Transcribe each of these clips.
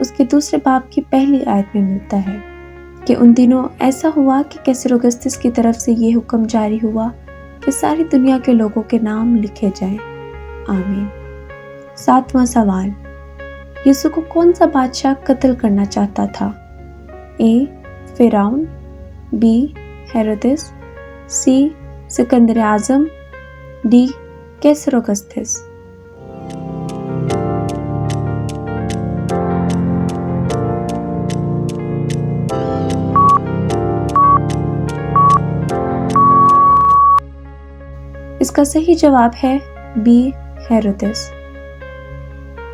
اس کے دوسرے باب کی پہلی آیت میں ملتا ہے کہ ان دنوں ایسا ہوا کہ کیسر اگستس کی طرف سے یہ حکم جاری ہوا کہ ساری دنیا کے لوگوں کے نام لکھے جائیں۔ آمین۔ 7واں سوال، یسوع کو کون سا بادشاہ قتل کرنا چاہتا تھا؟ اے فرعون، بی ہیرودس، سی سکندر اعظم، ڈی کیسر اگستس۔ اس کا صحیح جواب ہے بی ہیرودس،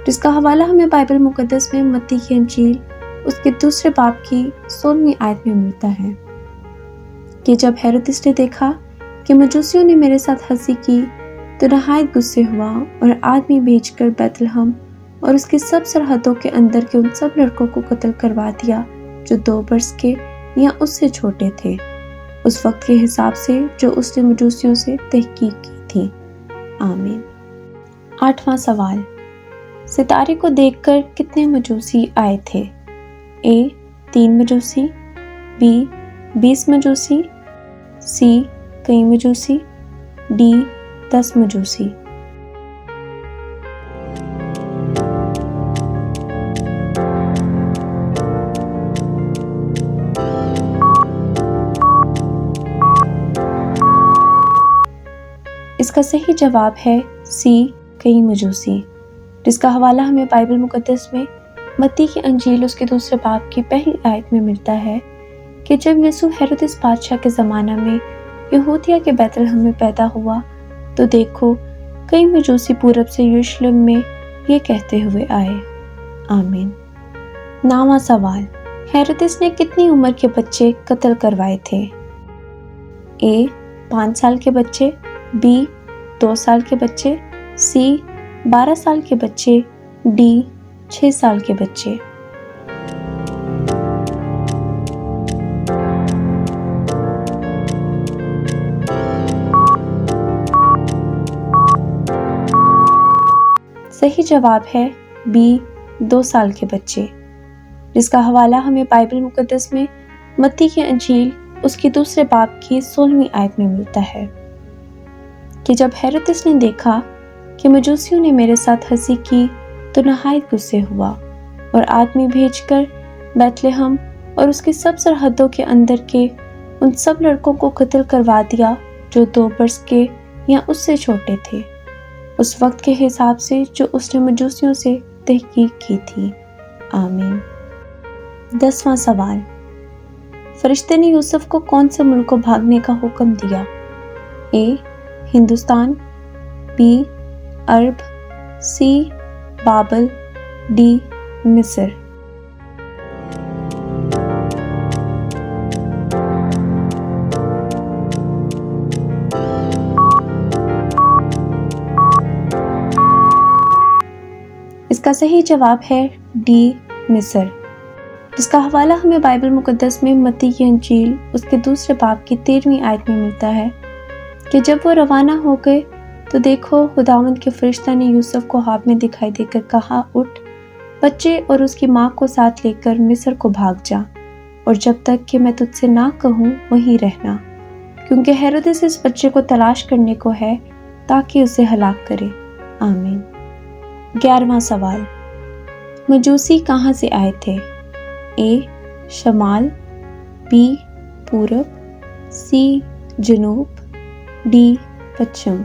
جس کا حوالہ ہمیں بائبل مقدس میں متی کی انجیل اس کے دوسرے باب کی 16ویں آیت میں ملتا ہے کہ جب ہیرودس نے دیکھا کہ مجوسیوں نے میرے ساتھ ہنسی کی تو نہایت غصے ہوا اور آدمی بھیج کر بیت لحم اور اس کی سب سرحدوں کے اندر کے ان سب لڑکوں کو قتل کروا دیا جو 2 برس کے یا اس سے چھوٹے تھے، اس وقت کے حساب سے جو اس نے مجوسیوں سے تحقیق کی تھی۔ آمین۔ 8واں سوال، ستارے کو دیکھ کر کتنے مجوسی آئے تھے؟ اے 3 مجوسی، بی 20 مجوسی، سی کئی مجوسی، ڈی 10 مجوسی۔ اس کا صحیح جواب ہے سی کئی مجوسی، جس کا حوالہ ہمیں بائبل مقدس میں متی کی انجیل اس کے دوسرے باب کی پہلی آیت میں ملتا ہے کہ جب یسوع ہیرودس بادشاہ کے زمانہ میں یہودیہ کے بیت لحم میں پیدا ہوا تو دیکھو کئی مجوسی پورب سے یروشلم میں یہ کہتے ہوئے آئے۔ آمین۔ 9واں سوال، ہیرودس نے کتنی عمر کے بچے قتل کروائے تھے؟ اے 5 سال کے بچے، بی 2 سال کے بچے، سی 12 سال کے بچے، ڈی 6 سال کے بچے۔ صحیح جواب ہے بی 2 سال کے بچے، جس کا حوالہ ہمیں بائبل مقدس میں متی کی انجیل اس کی دوسرے باب کی 16ویں آیت میں ملتا ہے کہ جب ہیرودس نے دیکھا کہ مجوسیوں نے میرے ساتھ ہنسی کی تو نہایت غصے ہوا اور آدمی بھیج کر بیت لحم اور اس کی سب سرحدوں کے اندر کے ان سب لڑکوں کو قتل کروا دیا جو 2 برس کے یا اس سے چھوٹے تھے، اس وقت کے حساب سے جو اس نے مجوسیوں سے تحقیق کی تھی۔ آمین۔ 10واں سوال، فرشتے نے یوسف کو کون سے ملک کو بھاگنے کا حکم دیا؟ اے ہندوستان، بی عرب، سی بابل، ڈی مصر۔ اس کا صحیح جواب ہے ڈی مصر، جس کا حوالہ ہمیں بائبل مقدس میں متی کی انجیل اس کے دوسرے باب کی 13ویں آیت میں ملتا ہے کہ جب وہ روانہ ہو گئے تو دیکھو خداوند کے فرشتہ نے یوسف کو خواب میں دکھائی دے کر کہا، اٹھ، بچے اور اس کی ماں کو ساتھ لے کر مصر کو بھاگ جا، اور جب تک کہ میں تجھ سے نہ کہوں وہیں رہنا، کیونکہ ہیرودس اس بچے کو تلاش کرنے کو ہے تاکہ اسے ہلاک کرے۔ آمین۔ 11واں سوال، مجوسی کہاں سے آئے تھے؟ اے شمال، بی پورب، سی جنوب، ڈی پچھم۔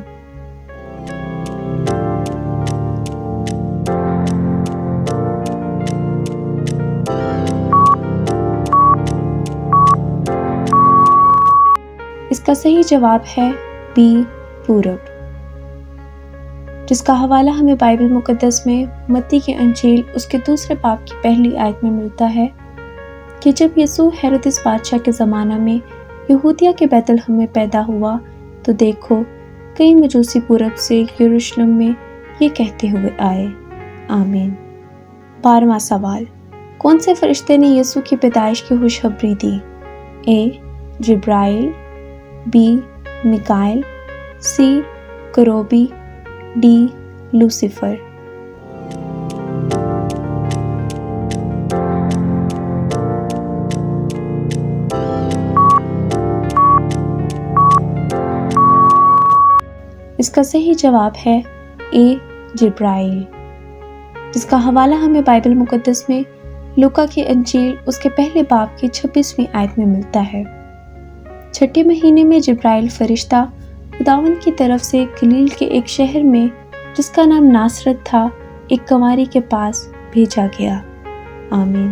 اس کا صحیح جواب ہے بی پورب، جس کا حوالہ ہمیں بائبل مقدس میں متی کی انجیل اس کے دوسرے باب کی پہلی آیت میں ملتا ہے کہ جب یسوع ہیرودس بادشاہ کے زمانہ میں یہودیہ کے بیت لحم میں پیدا ہوا تو دیکھو کئی مجوسی پورب سے یروشلم میں یہ کہتے ہوئے آئے۔ آمین۔ 12واں سوال، کون سے فرشتے نے یسوع کی پیدائش کی خوشخبری دی؟ اے جبرائیل، بی میکائیل، سی کروبی، ڈی لوسیفر۔ اس کا صحیح جواب ہے اے جبرائیل، جس کا حوالہ ہمیں بائبل مقدس میں لوکا کی انجیل اس کے پہلے باب کی 26ویں آیت میں ملتا ہے۔ چھٹے مہینے میں جبرائیل فرشتہ خداوند کی طرف سے گلیل کے ایک شہر میں جس کا نام ناصرت تھا ایک کنواری کے پاس بھیجا گیا۔ آمین۔